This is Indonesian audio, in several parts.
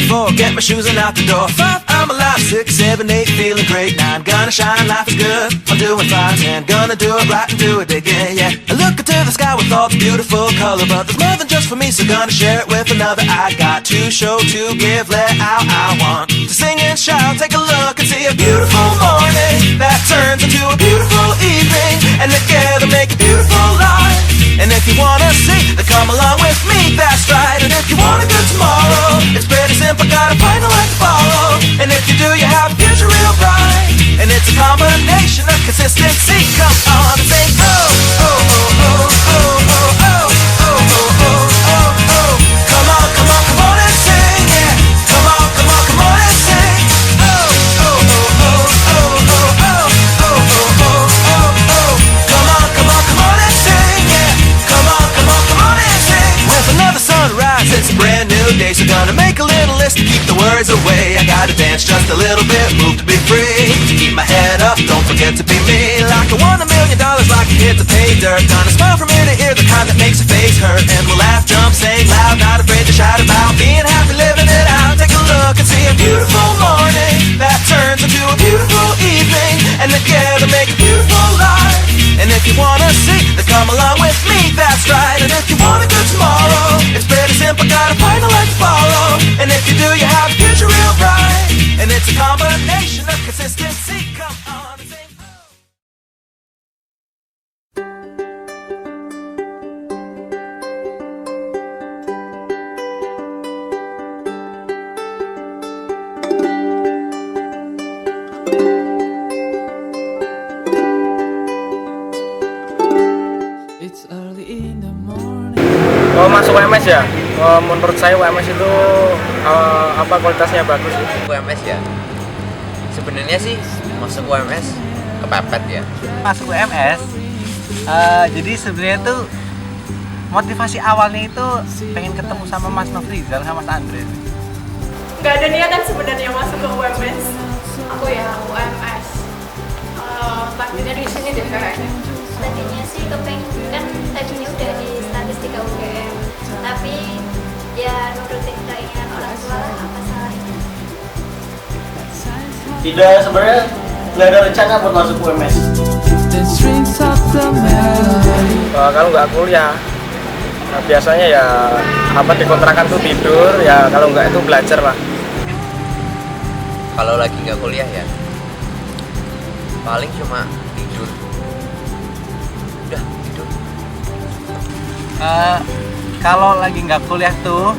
4, get my shoes and out the door. 5, I'm alive. 6, 7, 8, feeling great. 9, gonna shine, life is good. I'm doing fine. 10, gonna do it right and do it again, yeah. I look into the sky with all the beautiful color, but there's more than just for me, so gonna share it with another. I got to show, to give, let out. I want to sing and shout. Take a look and see a beautiful morning that turns into a beautiful evening, and together make a beautiful life. And if you wanna see, then come along with me, that's right. And if you want a good tomorrow, it's pretty simple, gotta find a light to follow. And if you do, you have a future real bright. And it's a combination of consistency. Come on and sing, oh, oh, oh, oh, oh, oh, oh, oh, oh, oh, oh, oh. Come on, come on, come on and sing, yeah. Come on, come on, come on and sing. Oh, oh, oh, oh, oh, oh, oh, oh, oh, oh, oh, oh. Come on, come on, come on and sing, yeah. Come on, come on, come on and sing. With another sunrise, it's a brand new day, so gonna make a little list to keep the words away. I gotta dance just a little bit, move to be free. Keep my head up, don't forget to be me. Like I won $1 million, like I hit the pay dirt. Gonna smile from ear to ear, the kind that makes your face hurt. And we'll laugh, jump, sing loud, not afraid to shout about being happy, living it out. Take a look and see a beautiful morning that turns into a beautiful evening, and together make a beautiful life. And if you wanna see, then come along with me, that's right. And if you want a good tomorrow, it's pretty simple, gotta find a light to follow. And if you do, you have a future real bright. And it's a combination of consistency. Come on and sing. Oh, masuk UMS ya? Menurut saya UMS itu kualitasnya bagus sih. UMS ya? Sebenarnya sih masuk UMS kepepet ya. Masuk UMS, jadi sebenarnya tuh motivasi awalnya itu pengen ketemu sama Mas Nofrizal sama Mas Andre. Nggak ada niatan sebenarnya masuk ke UMS. Aku ya UMS. Takdirnya di sini deh kayaknya. Tadinya sih kepengen kan tadinya udah di statistika UGM, tapi ya nurutin keinginan orang tua lah, apa salahnya. Tidak, sebenarnya nggak ada rencana buat masuk UMS. Kalau nggak kuliah, nah biasanya ya di kontrakan tuh tidur, ya kalau nggak itu belajar lah. Kalau lagi nggak kuliah ya paling cuma tidur. Udah tidur. Kalau lagi nggak kuliah tuh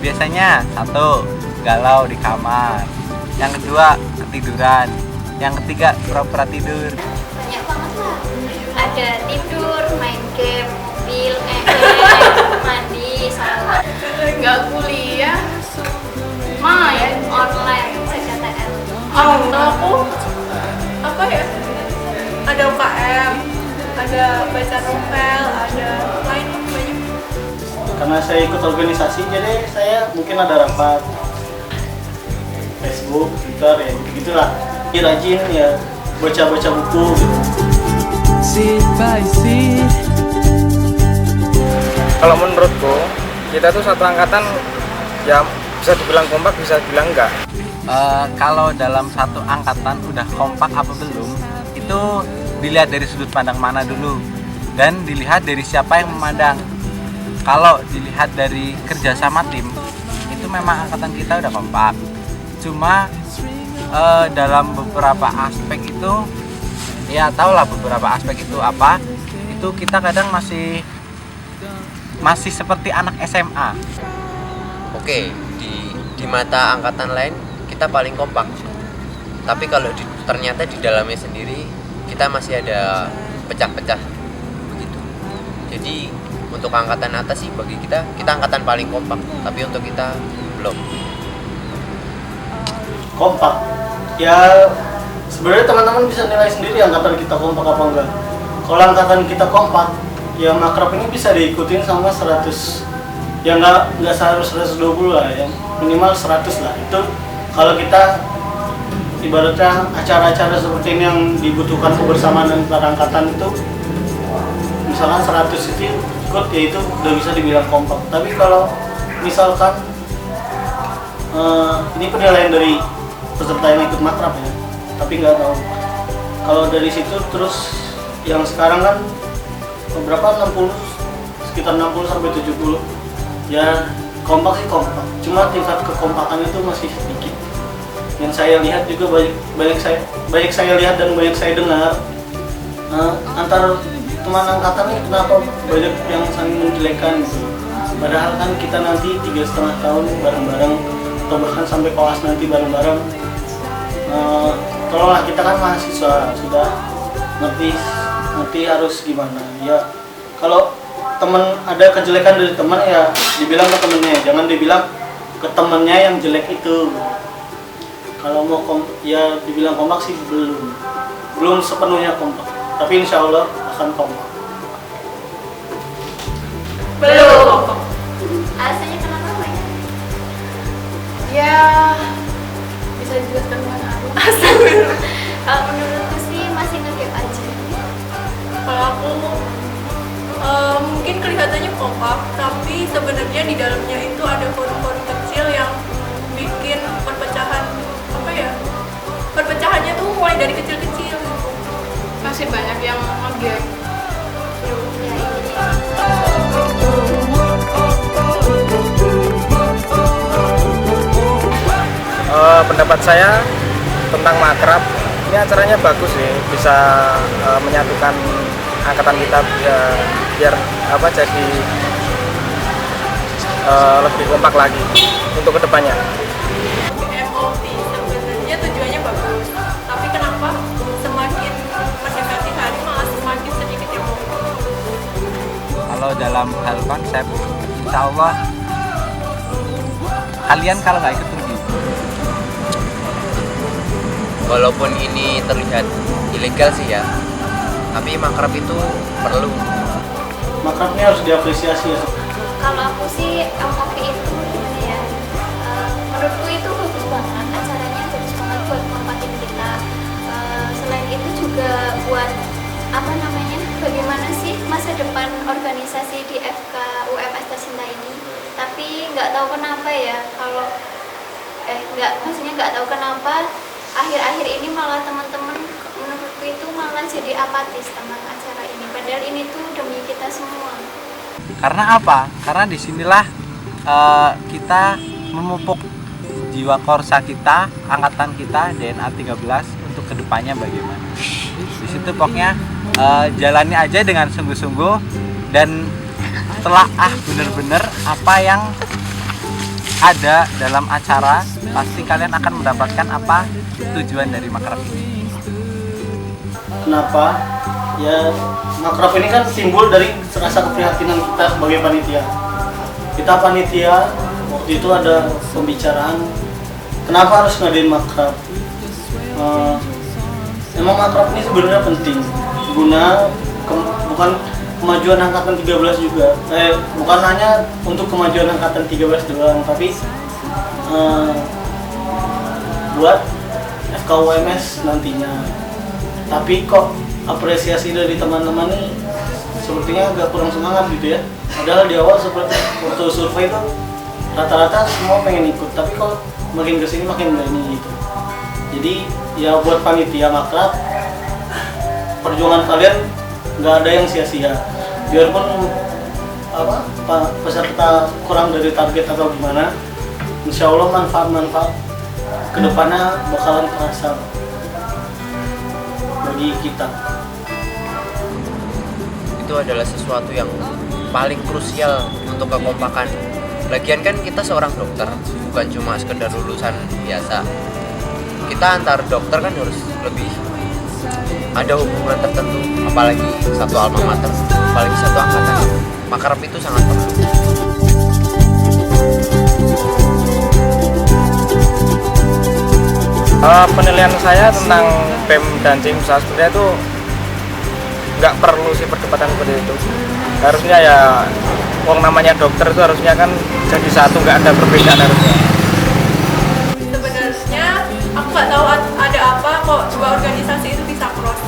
biasanya satu galau di kamar, yang kedua ketiduran, yang ketiga pura-pura tidur. Banyak banget lah. Ada tidur, main game, mobil, mandi, salat. Nggak kuliah, Main online, CKTL. aku apa ya? Ada UKM, ada baca novel, ada lain banyak. Karena saya ikut organisasi, jadi saya mungkin ada rapat Facebook, Twitter, ya begitulah. Rajin ya baca-baca buku gitu. Kalau menurutku, kita tuh satu angkatan ya bisa dibilang kompak, bisa dibilang enggak. Kalau dalam satu angkatan udah kompak apa belum, itu dilihat dari sudut pandang mana dulu, dan dilihat dari siapa yang memandang. Kalau dilihat dari kerjasama tim, itu memang angkatan kita udah kompak. Cuma dalam beberapa aspek itu, ya tahulah beberapa aspek itu apa, itu kita kadang masih seperti anak SMA. Oke, di mata angkatan lain kita paling kompak. Tapi kalau ternyata di dalamnya sendiri kita masih ada pecah-pecah begitu. Jadi untuk angkatan atas sih bagi kita angkatan paling kompak, tapi untuk kita belum. Kompak ya, sebenarnya teman-teman bisa nilai sendiri angkatan kita kompak apa enggak. Kalau angkatan kita kompak ya, makrab ini bisa diikutin sama 100, ya nggak seharusnya 120 lah, ya minimal 100 lah. Itu kalau kita ibaratnya acara-acara seperti ini yang dibutuhkan kebersamaan antar angkatan itu, misalkan 100 itu ikut, ya itu udah bisa dibilang kompak. Tapi kalau misalkan ini penilaian dari peserta yang ikut makrab ya, tapi nggak tahu kalau dari situ. Terus yang sekarang kan beberapa 60, sekitar 60 sampai 70 ya, kompak sih kompak, cuma tingkat kekompakannya itu masih sedikit. Yang saya lihat juga banyak saya lihat dan banyak saya dengar, antar teman angkatan ini kenapa banyak yang saling menjelekan gitu. Padahal kan kita nanti 3,5 tahun bareng-bareng, atau bahkan sampai koas nanti bareng-bareng. Tolonglah, kita kan mahasiswa, sudah ngerti harus gimana ya. Kalau teman ada kejelekan dari teman ya dibilang ke temennya, jangan dibilang ke temennya yang jelek itu. Kalau mau ya dibilang kompak sih belum sepenuhnya kompak, tapi insya Allah akan kompak. Belum. Alasannya kenapa banyak? Ya, bisa dijelaskan dengan apa? Kalau menurutku sih masih ngegap aja. Kalau aku mungkin kelihatannya kompak, tapi sebenarnya di dalamnya itu ada forum-forum kecil yang bikin perpecahannya tuh mulai dari kecil-kecil. Masih banyak yang ngegap. Pendapat saya tentang makrab, ini acaranya bagus sih, bisa menyatukan angkatan kita biar jadi lebih kompak lagi untuk kedepannya. MOT sebenarnya tujuannya bagus, tapi kenapa semakin mendekati hari malah semakin sedikit yang mau? Kalau dalam hal konsep, insya Allah kalian kalau nggak ikut rugi. Walaupun ini terlihat ilegal sih ya, tapi makrab itu perlu. Makrab ini harus diapresiasi ya. Kalau aku sih MOP itu gimana ya? Menurutku itu bagus banget, acaranya bagus banget buat kompakin kita. Selain itu juga buat bagaimana sih masa depan organisasi di FK UMS Tercinta ini. Tapi nggak tahu kenapa ya, nggak tahu kenapa akhir-akhir ini malah teman-teman menurutku itu malah jadi apatis tentang acara ini. Padahal ini tuh demi kita semua. Karena apa? Karena disinilah kita memupuk jiwa korsa kita, angkatan kita, DNA 13 untuk kedepannya bagaimana. Di situ pokoknya jalani aja dengan sungguh-sungguh dan telaah bener-bener apa yang ada dalam acara, pasti kalian akan mendapatkan apa tujuan dari makrab ini. Kenapa? Ya, makrab ini kan timbul dari rasa keprihatinan kita sebagai panitia. Kita panitia, waktu itu ada pembicaraan kenapa harus ngadain makrab. Emang makrab ini sebenarnya penting guna bukan kemajuan angkatan 13 juga. Bukan hanya untuk kemajuan angkatan 13 doang, tapi buat FK UMS nantinya. Tapi kok apresiasi dari teman-teman nih sepertinya agak kurang semangat gitu ya. Padahal di awal seperti waktu survei itu rata-rata semua pengen ikut, tapi kok makin kesini makin nggak ini gitu. Jadi ya buat panitia makrab, perjuangan kalian nggak ada yang sia-sia. Biarpun peserta kurang dari target atau gimana, insya Allah manfaat kedepannya bakalan terasa bagi kita. Itu adalah sesuatu yang paling krusial untuk kekompakan. Lagian kan kita seorang dokter, bukan cuma sekedar lulusan biasa. Kita antar dokter kan harus lebih ada hubungan tertentu, apalagi satu alma mater, apalagi satu angkatan. Makrab itu sangat perlu. Penilaian saya tentang BEM dan CIMSA sebenarnya itu nggak perlu sih perdebatan seperti itu. Harusnya ya, wong namanya dokter itu harusnya kan jadi satu, nggak ada perbedaan harusnya. Sebenarnya aku nggak tahu ada apa kok dua organisasi itu bisa cross.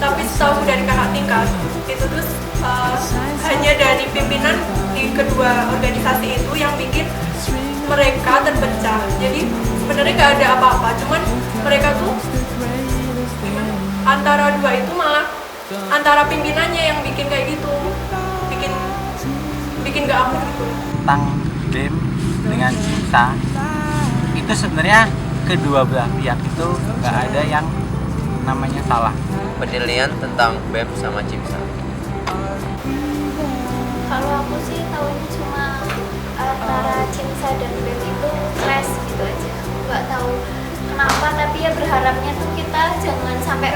Tapi setahu dari kakak tingkat itu terus hanya dari pimpinan di kedua organisasi itu yang bikin mereka terpecah. Jadi sebenarnya nggak ada apa-apa, cuman mereka tuh antara dua itu malah antara pimpinannya yang bikin kayak gitu, bikin nggak aman gitu. Tentang BEM dengan CIMSA itu sebenarnya kedua belah pihak itu nggak ada yang namanya salah. Penilaian tentang BEM sama CIMSA. Kalau aku sih tahunya cuma antara CIMSA dan BEM itu clash gitu aja. Aku nggak tahu kenapa, tapi ya berharapnya tuh kita jangan sampai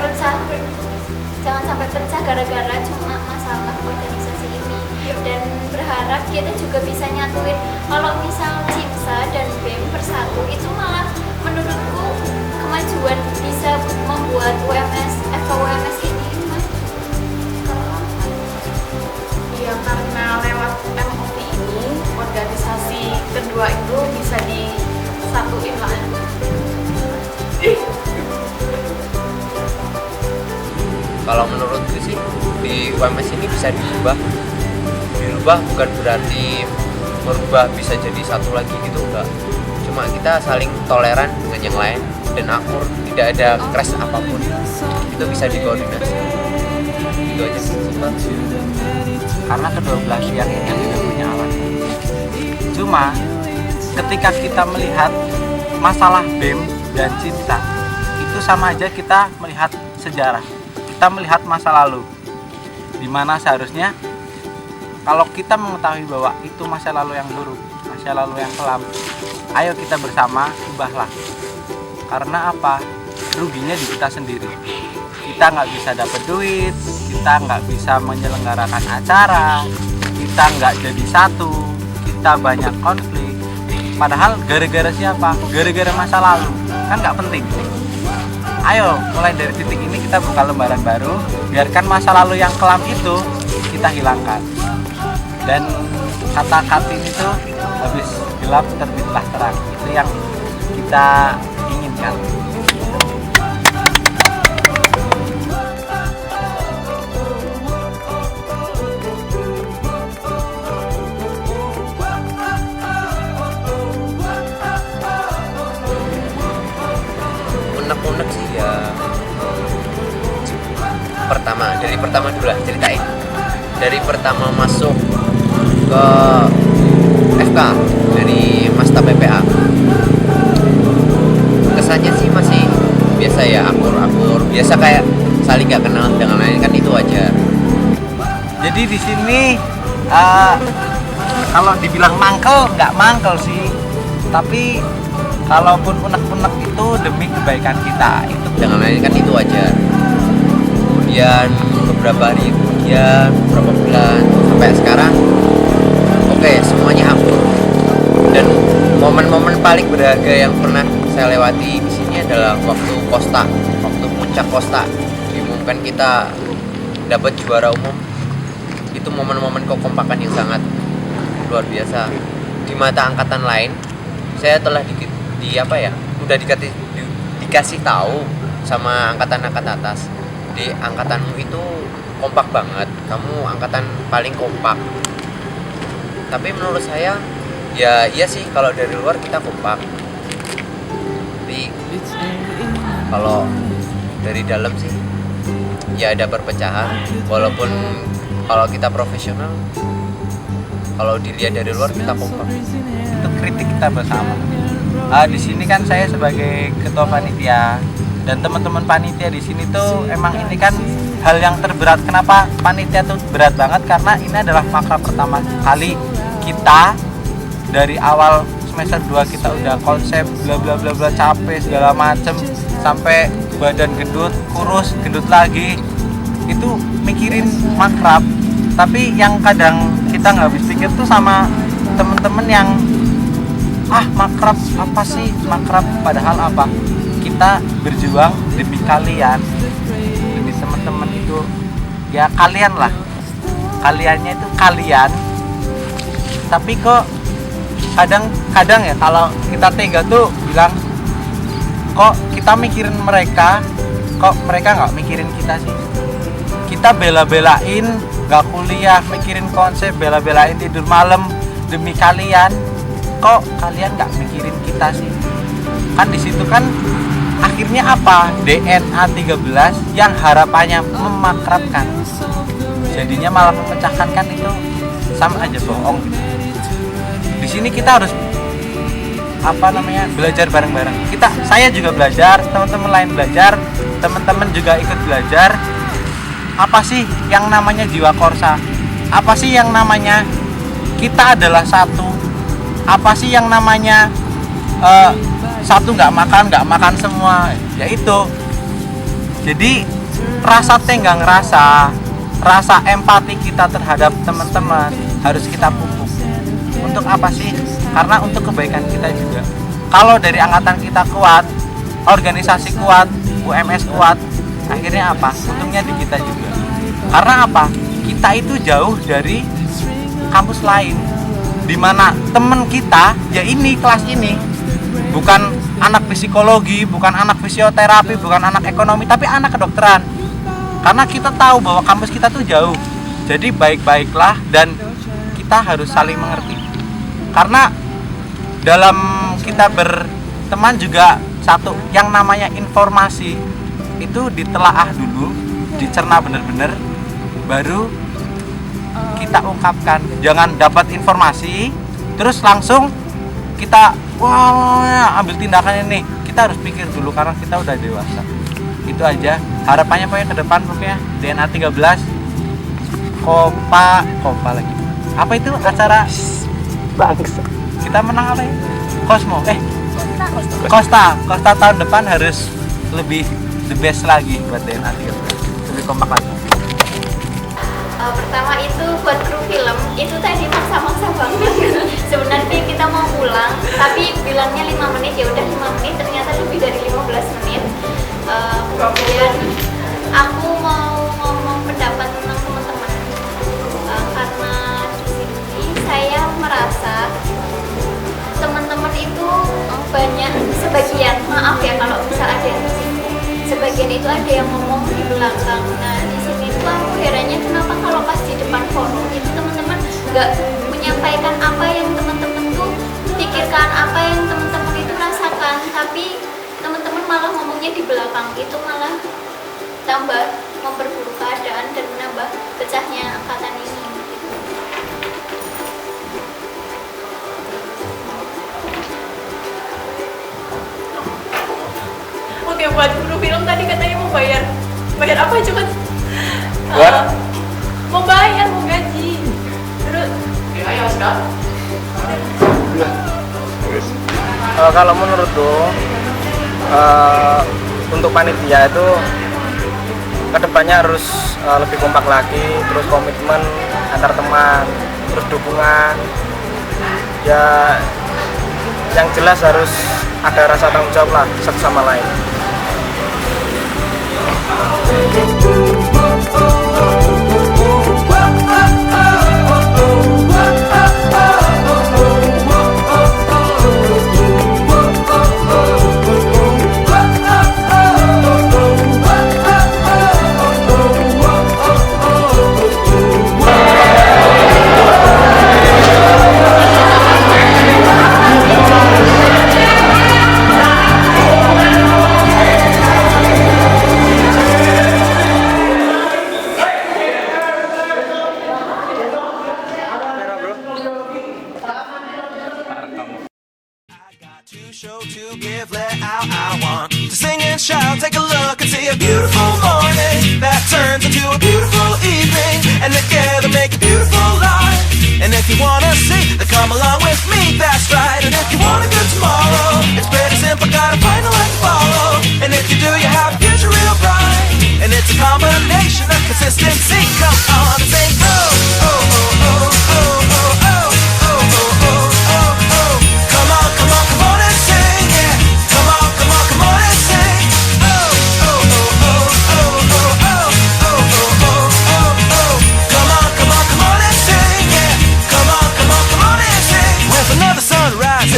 pecah gara-gara cuma masalah organisasi ini. Dan berharap kita juga bisa nyatuin. Kalau misal CIMSA dan BEM bersatu itu malah menurutku kemajuan bisa membuat FKUMS ini maju. Ya karena lewat MOP ini organisasi kedua itu bisa disatuin lah. Kalau menurutku sih di UMS ini bisa dirubah bukan berarti merubah bisa jadi satu lagi gitu, enggak. Cuma kita saling toleran dengan yang lain dan akur, tidak ada crash apapun, itu bisa dikoordinasi. Itu aja sih. Karena kedua belah pihak ini tidak punya alat. Cuma ketika kita melihat masalah BEM dan CIMSA itu sama aja kita melihat sejarah, kita melihat masa lalu, dimana seharusnya kalau kita mengetahui bahwa itu masa lalu yang buruk, masa lalu yang kelam, ayo kita bersama ubahlah. Karena apa? Ruginya di kita sendiri. Kita nggak bisa dapat duit, kita nggak bisa menyelenggarakan acara, kita nggak jadi satu, kita banyak konflik. Padahal gara-gara siapa? Gara-gara masa lalu, kan nggak penting. Ayo mulai dari titik ini kita buka lembaran baru, biarkan masa lalu yang kelam itu kita hilangkan. Dan kata Kartini itu habis gelap terbitlah terang, itu yang kita inginkan. Unek-unek sih ya. Dari pertama dulu lah ceritain. Dari pertama masuk ke FK dari Masta PPA, kesannya sih masih biasa ya, akur-akur, biasa kayak saling gak kenal dengan lain, kan itu wajar. Jadi di sini kalau dibilang mangkel, nggak mangkel sih, tapi kalaupun unek-unek itu demi kebaikan kita, itu Dengan lain kan itu wajar. Kemudian beberapa hari kemudian, beberapa bulan sampai sekarang, oke, semuanya akur. Dan momen-momen paling berharga yang pernah saya lewati di sini adalah waktu puncak Kosta diumumkan kita dapat juara umum. Itu momen-momen kekompakan yang sangat luar biasa. Di mata angkatan lain, saya telah udah dikasih tahu sama angkatan-angkatan atas, di angkatanmu itu kompak banget, kamu angkatan paling kompak. Tapi menurut saya ya iya sih, kalau dari luar kita kompak, tapi kalau dari dalam sih ya ada perpecahan. Walaupun kalau kita profesional, kalau dilihat dari luar kita kompak. itu kritik kita bersama. Di sini kan saya sebagai ketua panitia dan teman-teman panitia di sini tuh emang ini kan hal yang terberat. Kenapa panitia tuh berat banget? Karena ini adalah makrab pertama kali kita. Dari awal semester 2 kita udah konsep bla bla bla bla, capek segala macem, sampai badan gendut, kurus, gendut lagi, itu mikirin makrab. Tapi yang kadang kita nggak habis pikir tuh sama temen-temen yang makrab apa sih makrab, padahal apa, kita berjuang demi kalian, demi teman-teman itu ya, kalian lah, kaliannya itu kalian. Tapi kok kadang ya kalau kita tega tuh bilang kok kita mikirin mereka, kok mereka nggak mikirin kita sih. Kita bela-belain nggak kuliah, mikirin konsep, bela-belain tidur malam demi kalian. kok kalian nggak mikirin kita sih? Kan di situ kan akhirnya apa? DNA 13 yang harapannya memakrabkan, jadinya malah memecahkan, kan itu sama aja bohong. Di sini kita harus belajar bareng-bareng. Saya juga belajar, teman-teman lain belajar, teman-teman juga ikut belajar. Apa sih yang namanya jiwa korsa? Apa sih yang namanya kita adalah satu? Apa sih yang namanya satu nggak makan semua? Yaitu, jadi rasa tenggang rasa empati kita terhadap teman-teman harus kita pupuk. Untuk apa sih? Karena untuk kebaikan kita juga. Kalau dari angkatan kita kuat, organisasi kuat, UMS kuat, akhirnya apa? Untungnya di kita juga. Karena apa? Kita itu jauh dari kampus lain, dimana teman kita ya ini kelas ini bukan anak psikologi, bukan anak fisioterapi, bukan anak ekonomi, tapi anak kedokteran. Karena kita tahu bahwa kampus kita tuh jauh. Jadi baik-baiklah dan kita harus saling mengerti. Karena dalam kita berteman juga satu yang namanya informasi itu ditelaah dulu, dicerna benar-benar, baru kita ungkapkan. Jangan dapat informasi terus langsung kita ambil tindakan ini. Kita harus pikir dulu karena kita udah dewasa. Itu aja harapannya pokoknya ke depan, pokoknya DNA 13 Kopa lagi. Apa itu acara bangsa? Kita menang apa ya? Cosmo. Costa tahun depan harus lebih the best lagi buat DNA 13. Lebih kompak lagi. Pertama itu buat kru film itu tadi maksa-maksa banget. Sebenarnya kita mau pulang tapi bilangnya 5 menit, ya udah 5 menit, ternyata lebih dari 15 menit. Kemudian aku mau ngomong pendapat tentang teman-teman, karena di sini saya merasa teman-teman itu banyak, sebagian, maaf ya kalau misal ada yang tersinggung, sebagian itu ada yang ngomong di belakang. Nah di sini tuh aku herannya kenapa kalau pas di depan forum itu teman-teman nggak menyampaikan apa yang teman-teman tuh pikirkan, apa yang teman-teman itu rasakan, tapi teman-teman malah ngomongnya di belakang. Itu malah tambah memperburuk keadaan dan menambah pecahnya angkatan ini. Oke, buat guru film tadi katanya mau bayar apa juga? Mau bayar, mau gaji. Terus ayo sekarang. Kalau menurutku untuk panitia itu kedepannya harus lebih kompak lagi, terus komitmen antar teman, terus dukungan. Ya yang jelas harus ada rasa tanggung jawab lah satu sama lain. To give, let out, I want to sing and shout. Take a look and see a beautiful morning that turns into a beautiful evening, and together make a beautiful life. And if you wanna see, then come along with me, that's right. And if you want a good tomorrow, it's pretty simple, gotta find a light to follow. And if you do, you have a future real bright. And it's a combination of consistency. Come on and sing, oh, oh, oh, oh, oh, oh, oh.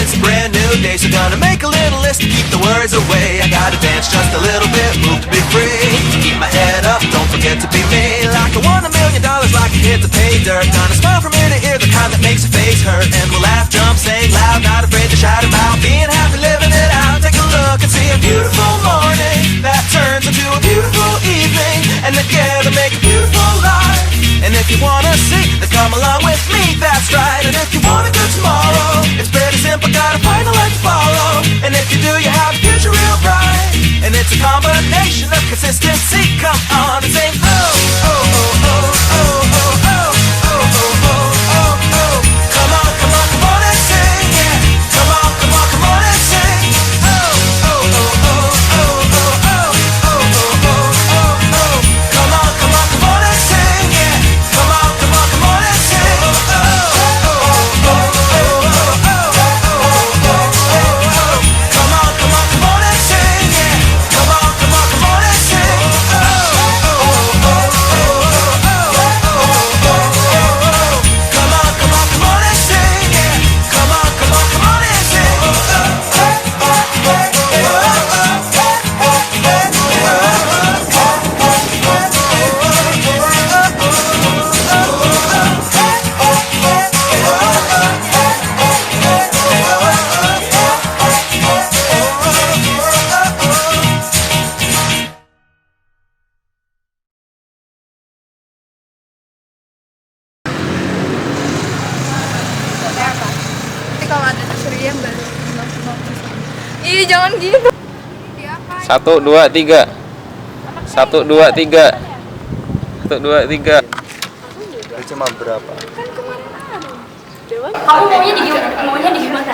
It's a brand new day, so gonna make a little list to keep the worries away. I gotta dance just a little bit, move to be free. Keep my head up, don't forget to be me. Like I won $1 million, like I hit the pay dirt. Gonna smile from ear to ear, the kind that makes your face hurt. And we'll laugh, jump, sing loud, combination of consistency. Come on and sing, oh, oh, oh, oh, oh, oh, oh, oh, oh, oh, oh, oh. Come on, come on, come on and sing, yeah. Come on, come on, come on and sing. Oh, oh, oh, oh, oh, oh, oh, oh, oh, oh, oh, oh. Come on, come on, come on and sing, yeah. Come on, come on, come on and sing. Oh, oh, oh, oh, oh, oh, oh, oh, oh, oh. Come on, come on, come on and sing, yeah. Come on, come on, come on and sing. Oh, oh, oh, oh, oh, oh, oh, oh. Come on, come on, come on and sing, yeah. Come on, come on, come on and sing. Oh, oh, oh, Nanti kalau ada Surya baru Ih jangan gitu. 1, 2, 3. 1, 2, 3. 1, 2, 3. Itu cuma berapa? Kamu maunya di gimana? Maunya di gimana?